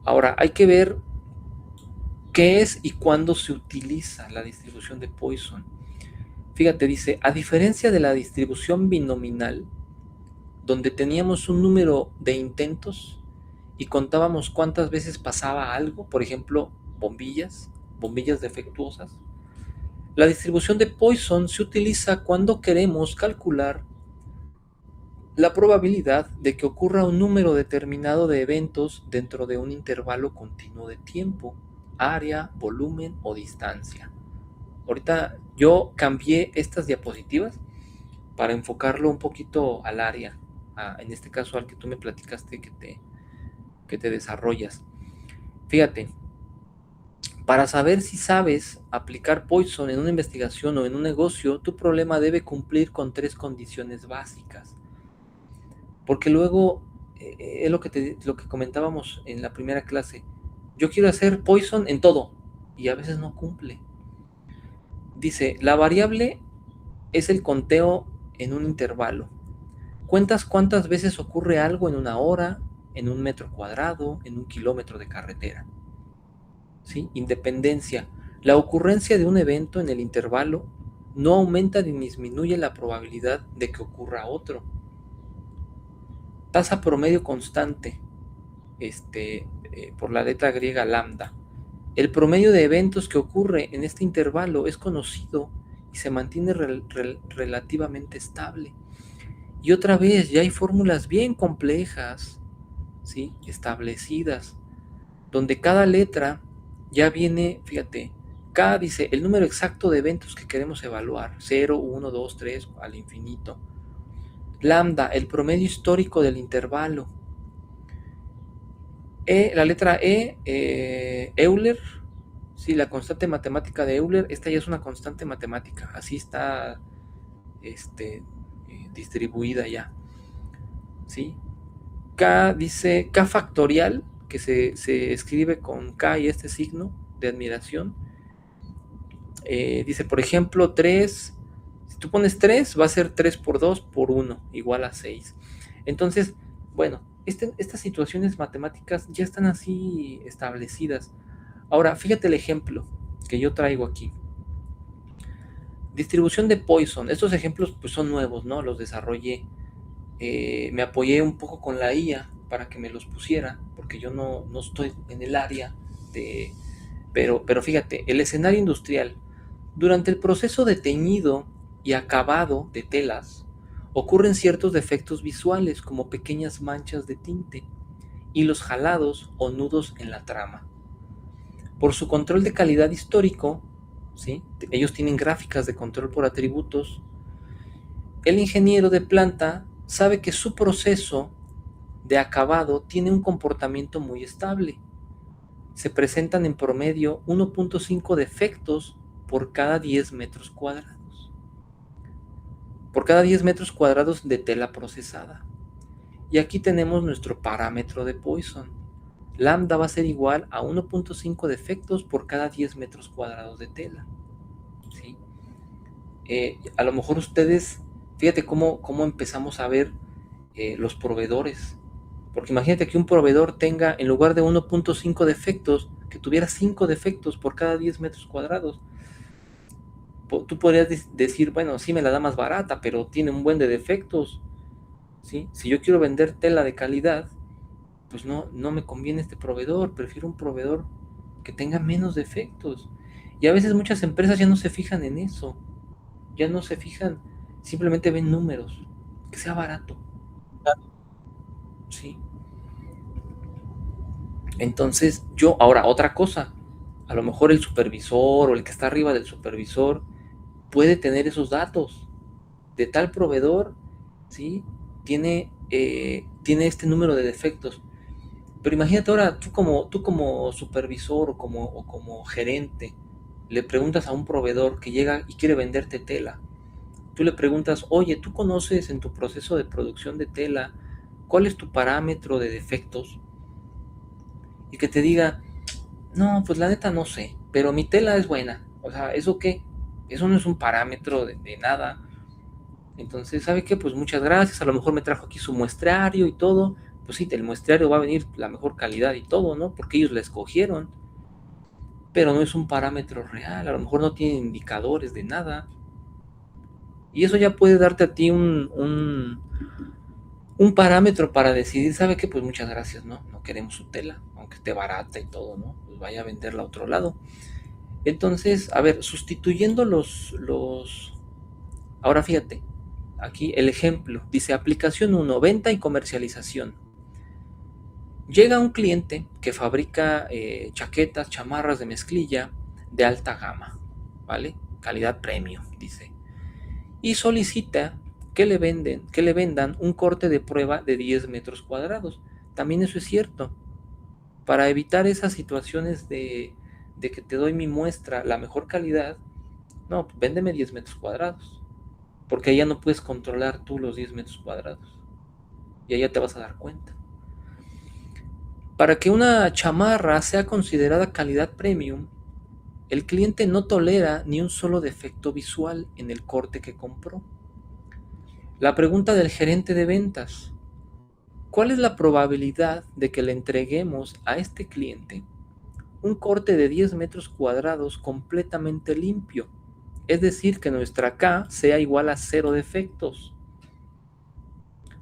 Ahora, hay que ver qué es y cuándo se utiliza la distribución de Poisson. Fíjate, dice, a diferencia de la distribución binominal, donde teníamos un número de intentos y contábamos cuántas veces pasaba algo, por ejemplo, bombillas defectuosas, la distribución de Poisson se utiliza cuando queremos calcular la probabilidad de que ocurra un número determinado de eventos dentro de un intervalo continuo de tiempo, área, volumen o distancia. Ahorita yo cambié estas diapositivas para enfocarlo un poquito al área, en este caso al que tú me platicaste que te desarrollas. Fíjate, para saber si sabes aplicar Poisson en una investigación o en un negocio, tu problema debe cumplir con tres condiciones básicas. Porque luego es lo que comentábamos en la primera clase. Yo quiero hacer Poisson en todo y a veces no cumple. Dice, la variable es el conteo en un intervalo. Cuentas cuántas veces ocurre algo en una hora, en un metro cuadrado, en un kilómetro de carretera. ¿Sí? Independencia. La ocurrencia de un evento en el intervalo no aumenta ni disminuye la probabilidad de que ocurra otro. Tasa promedio constante, por la letra griega lambda. El promedio de eventos que ocurre en este intervalo es conocido y se mantiene relativamente estable. Y otra vez, ya hay fórmulas bien complejas, ¿sí? Establecidas, donde cada letra ya viene, fíjate, K dice el número exacto de eventos que queremos evaluar, 0, 1, 2, 3, al infinito. Lambda, el promedio histórico del intervalo. La letra Euler, sí, la constante matemática de Euler, esta ya es una constante matemática, así está distribuida ya, ¿sí? K dice K factorial, que se escribe con K y este signo de admiración. Dice, por ejemplo, 3, si tú pones 3, va a ser 3 por 2 por 1, igual a 6. Entonces, bueno, estas situaciones matemáticas ya están así establecidas. Ahora, fíjate el ejemplo que yo traigo aquí. Distribución de Poisson. Estos ejemplos pues son nuevos, ¿no? Los desarrollé. Me apoyé un poco con la IA para que me los pusiera, porque yo no estoy en el área de... Pero fíjate, el escenario industrial. Durante el proceso de teñido y acabado de telas, ocurren ciertos defectos visuales como pequeñas manchas de tinte, hilos jalados o nudos en la trama. Por su control de calidad histórico, ¿sí? Ellos tienen gráficas de control por atributos, el ingeniero de planta sabe que su proceso de acabado tiene un comportamiento muy estable. Se presentan en promedio 1.5 defectos por cada 10 metros cuadrados. Por cada 10 metros cuadrados de tela procesada. Y aquí tenemos nuestro parámetro de Poisson. Lambda va a ser igual a 1.5 defectos por cada 10 metros cuadrados de tela. ¿Sí? A lo mejor ustedes, fíjate cómo empezamos a ver los proveedores. Porque imagínate que un proveedor tenga, en lugar de 1.5 defectos, que tuviera 5 defectos por cada 10 metros cuadrados. Tú podrías decir, bueno, sí me la da más barata, pero tiene un buen de defectos. ¿Sí? Si yo quiero vender tela de calidad, pues no me conviene este proveedor, prefiero un proveedor que tenga menos defectos. Y a veces muchas empresas ya no se fijan en eso, ya no se fijan, simplemente ven números, que sea barato. ¿Sí? Entonces ahora otra cosa, a lo mejor el supervisor o el que está arriba del supervisor puede tener esos datos de tal proveedor, ¿sí? Tiene este número de defectos. Pero imagínate ahora, tú como supervisor o como gerente, le preguntas a un proveedor que llega y quiere venderte tela. Tú le preguntas, oye, ¿tú conoces en tu proceso de producción de tela cuál es tu parámetro de defectos? Y que te diga, no, pues la neta no sé, pero mi tela es buena. O sea, ¿eso qué? Eso no es un parámetro de nada. Entonces, ¿sabe qué? Pues muchas gracias, a lo mejor me trajo aquí su muestrario y todo. Pues sí, del muestrario va a venir la mejor calidad y todo, ¿no? Porque ellos la escogieron. Pero no es un parámetro real, a lo mejor no tiene indicadores de nada. Y eso ya puede darte a ti un parámetro para decidir, ¿sabe qué? Pues muchas gracias, ¿no? No queremos su tela, aunque esté barata y todo, ¿no? Pues vaya a venderla a otro lado. Entonces, a ver, sustituyendo Ahora fíjate, aquí el ejemplo, dice aplicación 1, venta y comercialización. Llega un cliente que fabrica chaquetas, chamarras de mezclilla de alta gama, ¿vale? Calidad premium, dice. Y solicita que le vendan un corte de prueba de 10 metros cuadrados. También eso es cierto. Para evitar esas situaciones de que te doy mi muestra, la mejor calidad, no, véndeme 10 metros cuadrados. Porque ahí ya no puedes controlar tú los 10 metros cuadrados. Y ahí ya te vas a dar cuenta. Para que una chamarra sea considerada calidad premium, el cliente no tolera ni un solo defecto visual en el corte que compró. La pregunta del gerente de ventas: ¿cuál es la probabilidad de que le entreguemos a este cliente un corte de 10 metros cuadrados completamente limpio? Es decir, que nuestra K sea igual a 0 defectos.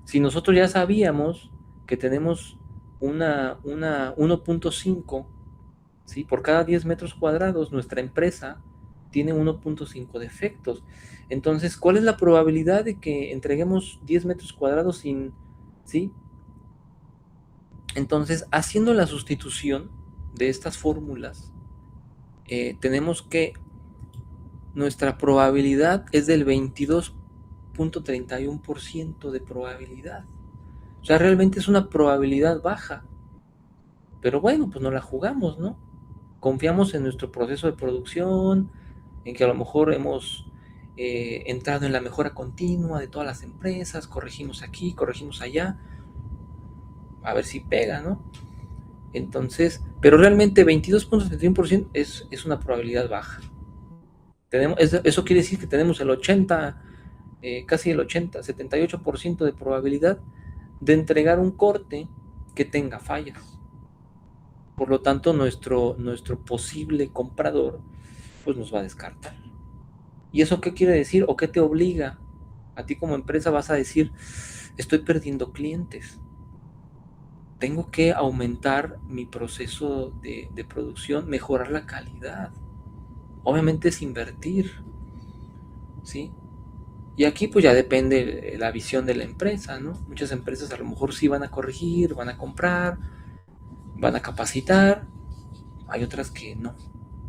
Si nosotros ya sabíamos que tenemos una 1.5 ¿sí? Por cada 10 metros cuadrados, nuestra empresa tiene 1.5 defectos. Entonces, ¿cuál es la probabilidad de que entreguemos 10 metros cuadrados sin, ¿sí? Entonces, haciendo la sustitución de estas fórmulas, tenemos que nuestra probabilidad es del 22.31% de probabilidad. O sea, realmente es una probabilidad baja. Pero bueno, pues no la jugamos, ¿no? Confiamos en nuestro proceso de producción, en que a lo mejor hemos entrado en la mejora continua de todas las empresas, corregimos aquí, corregimos allá, a ver si pega, ¿no? Entonces, pero realmente 22.71% es una probabilidad baja. Eso quiere decir que tenemos el 80, casi el 80, 78% de probabilidad de entregar un corte que tenga fallas. Por lo tanto, nuestro posible comprador pues nos va a descartar. ¿Y eso qué quiere decir o qué te obliga? A ti como empresa vas a decir, estoy perdiendo clientes. Tengo que aumentar mi proceso de producción, mejorar la calidad. Obviamente es invertir, ¿sí? Y aquí pues ya depende la visión de la empresa, ¿no? Muchas empresas a lo mejor sí van a corregir, van a comprar, van a capacitar, hay otras que no.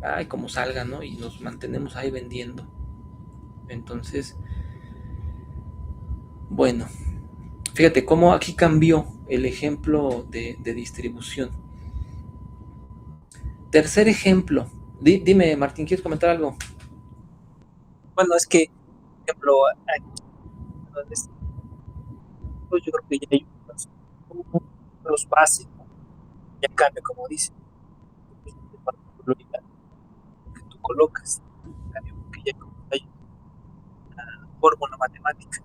Ay, como salga, ¿no? Y nos mantenemos ahí vendiendo. Entonces, bueno, fíjate cómo aquí cambió el ejemplo de distribución. Tercer ejemplo. Dime, Martín, ¿quieres comentar algo? Bueno, es que, por ejemplo, aquí donde pues yo creo que ya hay los básicos, ya cambia, como dice, que tú colocas, cambia, porque ya hay una fórmula matemática.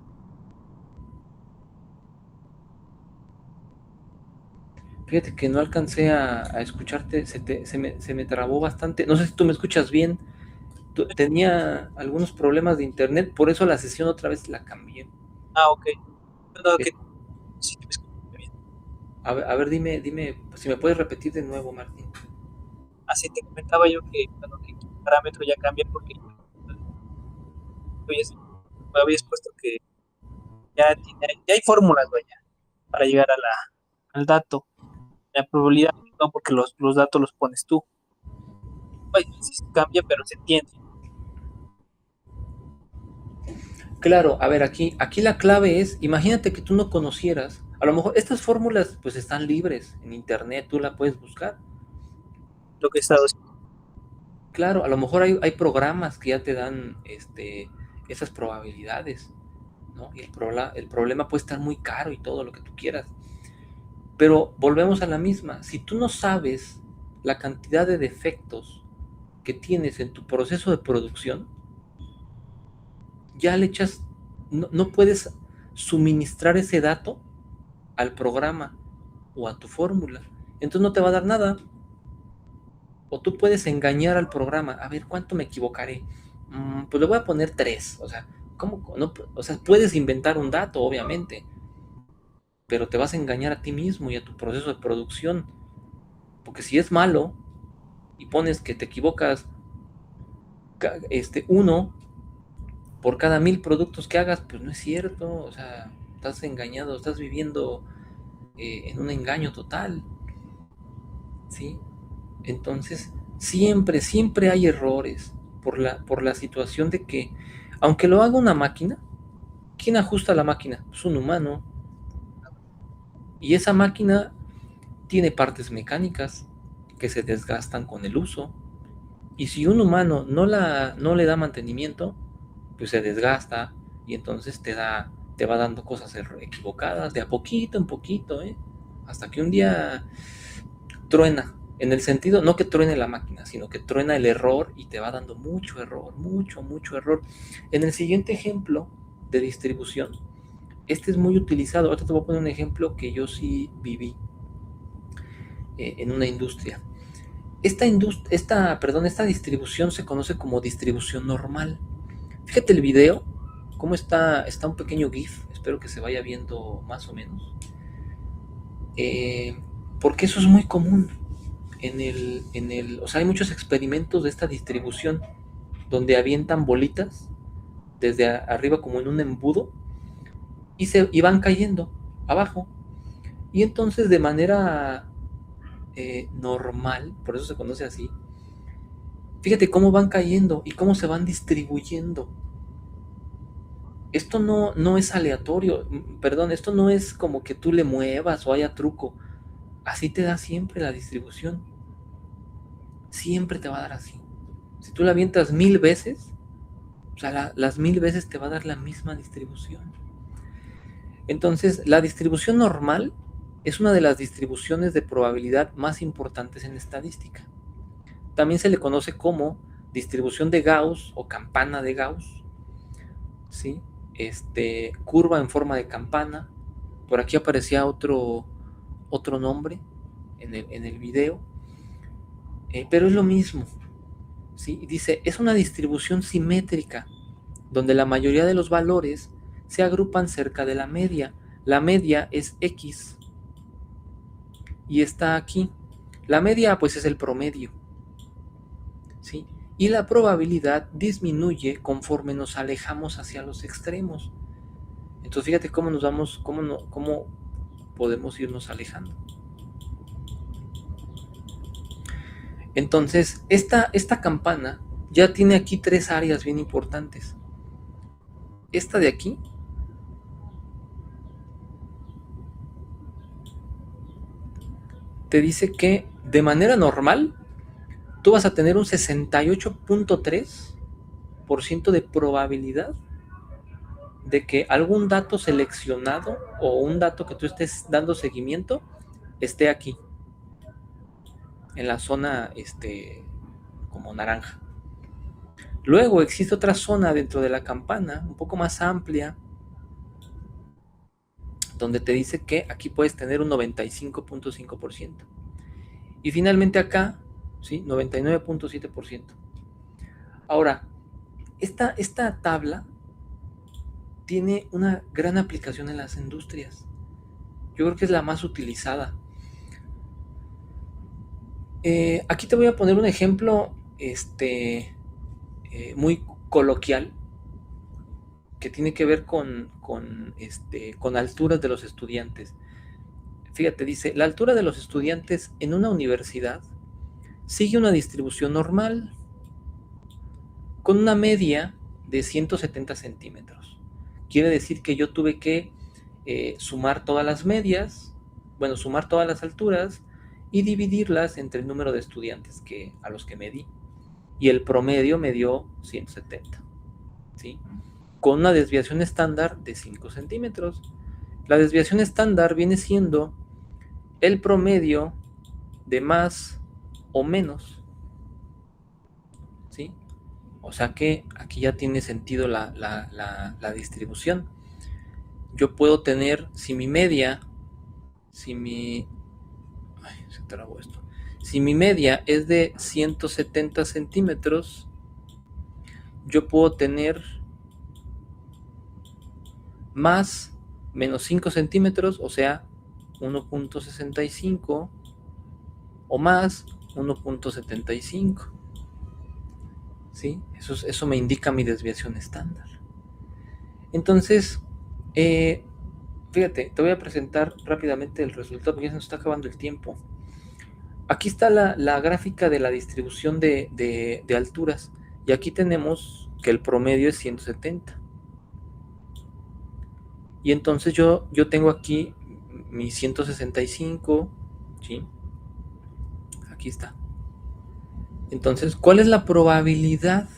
Fíjate que no alcancé a escucharte, se me trabó bastante. No sé si tú me escuchas bien. Tenía algunos problemas de internet, por eso la sesión otra vez la cambié. Ah, ok. No, Eh, que sí me escucha bien. a ver, dime si me puedes repetir de nuevo, Martín. Así te comentaba yo que, bueno, que el parámetro ya cambia porque me habías puesto que ya hay fórmulas, vaya, para llegar a al dato. La probabilidad no, porque los datos los pones tú. Vaya, sí se cambia, pero se entiende. Claro, a ver, aquí la clave es, imagínate que tú no conocieras, a lo mejor estas fórmulas pues están libres en internet, tú la puedes buscar. Lo que he estado haciendo. Claro, a lo mejor hay programas que ya te dan esas probabilidades, ¿no? Y el problema puede estar muy caro y todo lo que tú quieras. Pero volvemos a la misma, si tú no sabes la cantidad de defectos que tienes en tu proceso de producción, ya le echas, no puedes suministrar ese dato al programa o a tu fórmula. Entonces no te va a dar nada. O tú puedes engañar al programa. A ver, ¿cuánto me equivocaré? Pues le voy a poner 3. O sea, ¿cómo? No, o sea, puedes inventar un dato, obviamente, pero te vas a engañar a ti mismo y a tu proceso de producción. Porque si es malo y pones que te equivocas uno por cada 1000 productos que hagas, pues no es cierto. O sea, estás engañado, estás viviendo en un engaño total. ¿Sí? Entonces, siempre hay errores por la situación de que, aunque lo haga una máquina, ¿quién ajusta la máquina? Pues un humano. Y esa máquina tiene partes mecánicas que se desgastan con el uso. Y si un humano no le da mantenimiento, pues se desgasta y entonces te va dando cosas equivocadas de a poquito en poquito, ¿eh? Hasta que un día truena, en el sentido no que truene la máquina, sino que truena el error y te va dando mucho error, mucho error. En el siguiente ejemplo de distribución, este es muy utilizado. Ahorita te voy a poner un ejemplo que yo sí viví en una industria. Esta distribución se conoce como distribución normal. Fíjate el video, cómo está un pequeño GIF, espero que se vaya viendo más o menos. Porque eso es muy común. o sea, hay muchos experimentos de esta distribución donde avientan bolitas desde arriba como en un embudo y van cayendo abajo. Y entonces de manera normal, por eso se conoce así, fíjate cómo van cayendo y cómo se van distribuyendo. Esto no es aleatorio, perdón, esto no es como que tú le muevas o haya truco. Así te da siempre la distribución. Siempre te va a dar así. Si tú la avientas 1000 veces, o sea, las 1000 veces te va a dar la misma distribución. Entonces, la distribución normal es una de las distribuciones de probabilidad más importantes en estadística. También se le conoce como distribución de Gauss o campana de Gauss, ¿sí? Curva en forma de campana. Por aquí aparecía otro nombre en el video, pero es lo mismo, ¿sí? Dice, es una distribución simétrica donde la mayoría de los valores se agrupan cerca de la media. La media es X y está aquí. La media pues es el promedio, ¿sí? Y la probabilidad disminuye conforme nos alejamos hacia los extremos. Entonces fíjate cómo nos vamos, cómo podemos irnos alejando. Entonces, esta campana ya tiene aquí 3 áreas bien importantes. Esta de aquí te dice que de manera normal tú vas a tener un 68.3% de probabilidad de que algún dato seleccionado o un dato que tú estés dando seguimiento esté aquí, en la zona como naranja. Luego existe otra zona dentro de la campana, un poco más amplia, donde te dice que aquí puedes tener un 95.5%. Y finalmente acá, ¿sí? 99.7%. Ahora, esta tabla tiene una gran aplicación en las industrias. Yo creo que es la más utilizada. Aquí te voy a poner un ejemplo muy coloquial que tiene que ver con alturas de los estudiantes. Fíjate, dice, la altura de los estudiantes en una universidad sigue una distribución normal con una media de 170 centímetros. Quiere decir que yo tuve que sumar todas las medias, bueno, sumar todas las alturas y dividirlas entre el número de estudiantes a los que medí. Y el promedio me dio 170, ¿sí? Con una desviación estándar de 5 centímetros. La desviación estándar viene siendo el promedio de más o menos, ¿sí? O sea que aquí ya tiene sentido la distribución. Yo puedo tener, si mi media es de 170 centímetros, yo puedo tener más menos 5 centímetros, o sea, 1.65 o más 1.75. ¿Sí? Eso me indica mi desviación estándar. Entonces, fíjate, te voy a presentar rápidamente el resultado porque ya se nos está acabando el tiempo. Aquí está la gráfica de la distribución de alturas y aquí tenemos que el promedio es 170. Y entonces yo tengo aquí mi 165, ¿sí? Aquí está. Entonces, ¿cuál es la probabilidad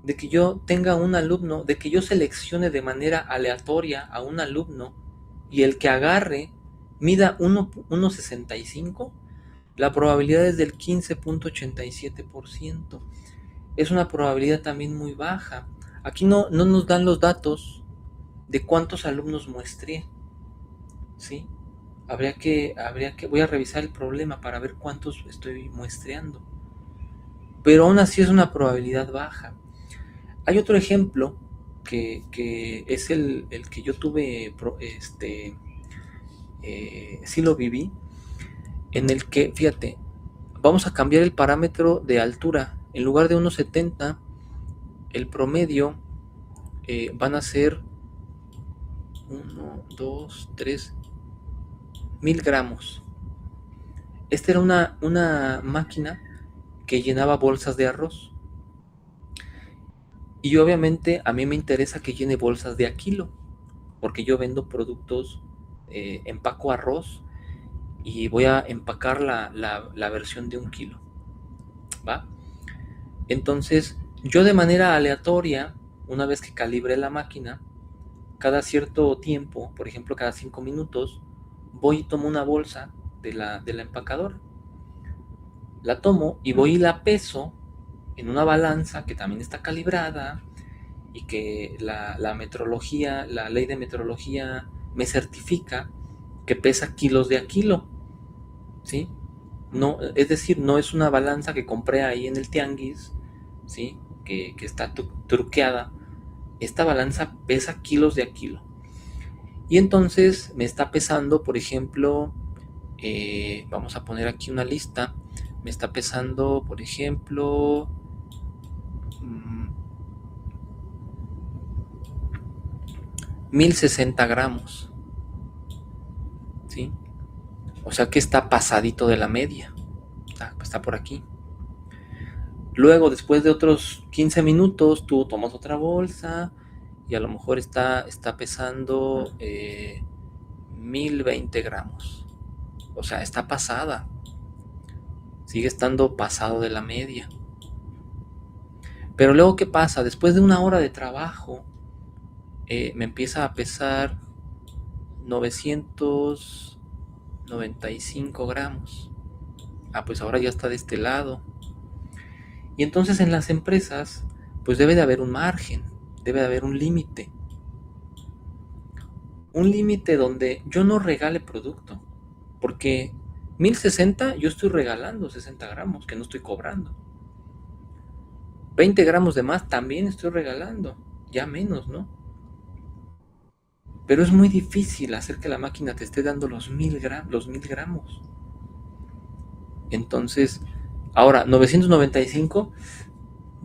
de que yo tenga un alumno, de que yo seleccione de manera aleatoria a un alumno y el que agarre mida 1.65? La probabilidad es del 15.87%. Es una probabilidad también muy baja. Aquí no nos dan los datos de cuántos alumnos muestré, ¿sí? Voy a revisar el problema para ver cuántos estoy muestreando. Pero aún así es una probabilidad baja. Hay otro ejemplo que es el que yo tuve, sí lo viví, en el que, fíjate, vamos a cambiar el parámetro de altura. En lugar de 1,70, el promedio van a ser 1, 2, 3, 1000 gramos. Esta era una máquina que llenaba bolsas de arroz. Y obviamente a mí me interesa que llene bolsas de a kilo, porque yo vendo productos, empaco arroz y voy a empacar la versión de 1 kilo, ¿va? Entonces, yo de manera aleatoria, una vez que calibre la máquina, cada cierto tiempo, por ejemplo, cada 5 minutos, voy y tomo una bolsa de la empacadora. La tomo y voy y la peso en una balanza que también está calibrada y que la metrología, la ley de metrología me certifica que pesa kilos de a kilo, ¿sí? No, es decir, no es una balanza que compré ahí en el tianguis, ¿sí? Que está truqueada. Esta balanza pesa kilos de a kilo. Y entonces me está pesando, por ejemplo, vamos a poner aquí una lista, me está pesando, por ejemplo, 1060 gramos, ¿sí? O sea que está pasadito de la media, está por aquí. Luego, después de otros 15 minutos, tú tomas otra bolsa y a lo mejor está pesando 1020 gramos. O sea, está pasada. Sigue estando pasado de la media. Pero luego, ¿qué pasa? Después de 1 hora de trabajo, me empieza a pesar 995 gramos. Pues ahora ya está de este lado. Y entonces en las empresas, pues debe de haber un margen, debe de haber un límite. Un límite donde yo no regale producto. Porque 1060 yo estoy regalando 60 gramos que no estoy cobrando. 20 gramos de más también estoy regalando. Ya menos, ¿no? Pero es muy difícil hacer que la máquina te esté dando los 1000 gramos. Entonces, ahora, 995,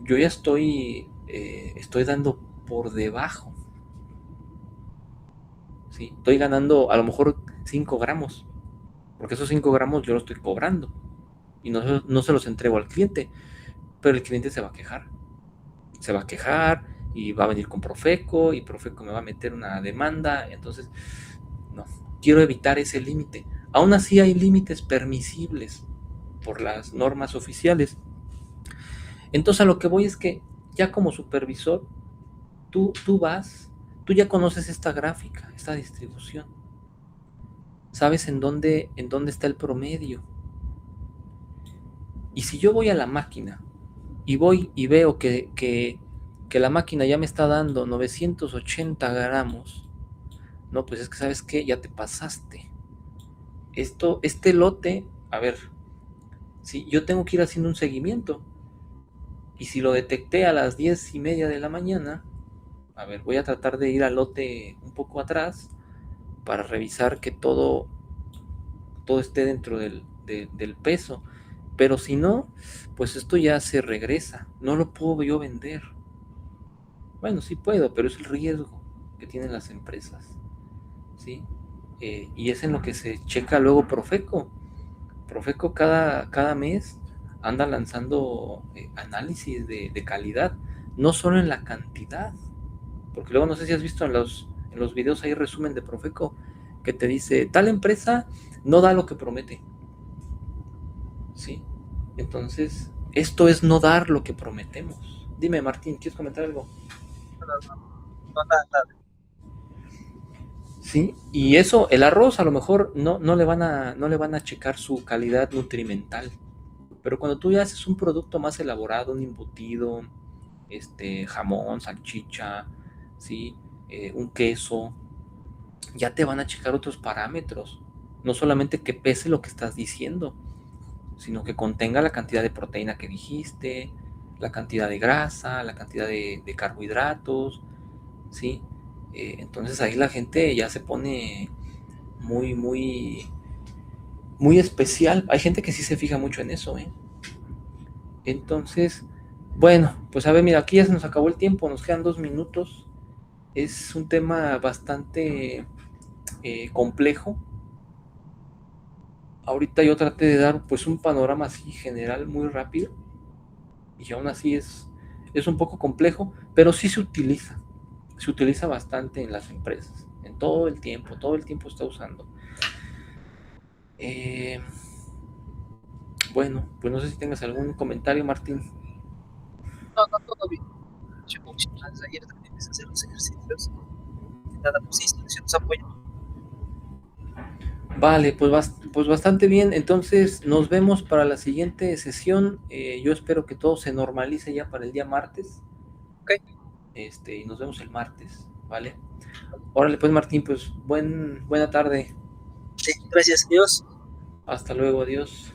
yo ya estoy dando por debajo. ¿Sí? Estoy ganando a lo mejor 5 gramos. Porque esos 5 gramos yo los estoy cobrando. Y no se los entrego al cliente. Pero el cliente se va a quejar. Se va a quejar y va a venir con Profeco. Y Profeco me va a meter una demanda. Entonces, no. Quiero evitar ese límite. Aún así hay límites permisibles por las normas oficiales. Entonces a lo que voy es que ya como supervisor, tú ya conoces esta gráfica, esta distribución. Sabes en dónde está el promedio. Y si yo voy a la máquina y voy y veo que la máquina ya me está dando 980 gramos, no, pues es que sabes qué, ya te pasaste. Este lote, a ver, si yo tengo que ir haciendo un seguimiento. Y si lo detecté a las 10:30 de la mañana, a ver, voy a tratar de ir al lote un poco atrás para revisar que todo esté dentro del peso. Pero si no, pues esto ya se regresa. No lo puedo yo vender. Bueno, sí puedo, pero es el riesgo que tienen las empresas, ¿sí? Y es en lo que se checa luego Profeco. Profeco cada mes anda lanzando análisis de calidad, no solo en la cantidad, porque luego no sé si has visto en los videos hay resumen de Profeco que te dice tal empresa no da lo que promete, ¿sí? Entonces esto es no dar lo que prometemos. Dime, Martín, ¿quieres comentar algo? No, nada. Sí, y eso, el arroz a lo mejor no le van a checar su calidad nutrimental. Pero cuando tú ya haces un producto más elaborado, un embutido, jamón, salchicha, ¿sí? Un queso, ya te van a checar otros parámetros. No solamente que pese lo que estás diciendo, sino que contenga la cantidad de proteína que dijiste, la cantidad de grasa, la cantidad de carbohidratos, ¿sí? Entonces ahí la gente ya se pone muy, muy, muy especial. Hay gente que sí se fija mucho en eso, ¿eh? Entonces, bueno, pues a ver, mira, aquí ya se nos acabó el tiempo, nos quedan 2 minutos. Es un tema bastante complejo. Ahorita yo traté de dar pues un panorama así general muy rápido y aún así es un poco complejo, pero sí se utiliza bastante en las empresas, en todo el tiempo está usando. Eh, bueno, pues no sé si tengas algún comentario, Martín. No, no, todo bien. Yo mucho más. Ayer también empecé a hacer los ejercicios. Y nada, pues sí, si nos apoyan. Vale, pues, pues bastante bien. Entonces nos vemos para la siguiente sesión. Yo espero que todo se normalice ya para el día martes. Ok, Y nos vemos el martes, ¿vale? Órale, pues Martín, pues buena tarde. sí, gracias, Dios. Hasta luego, adiós.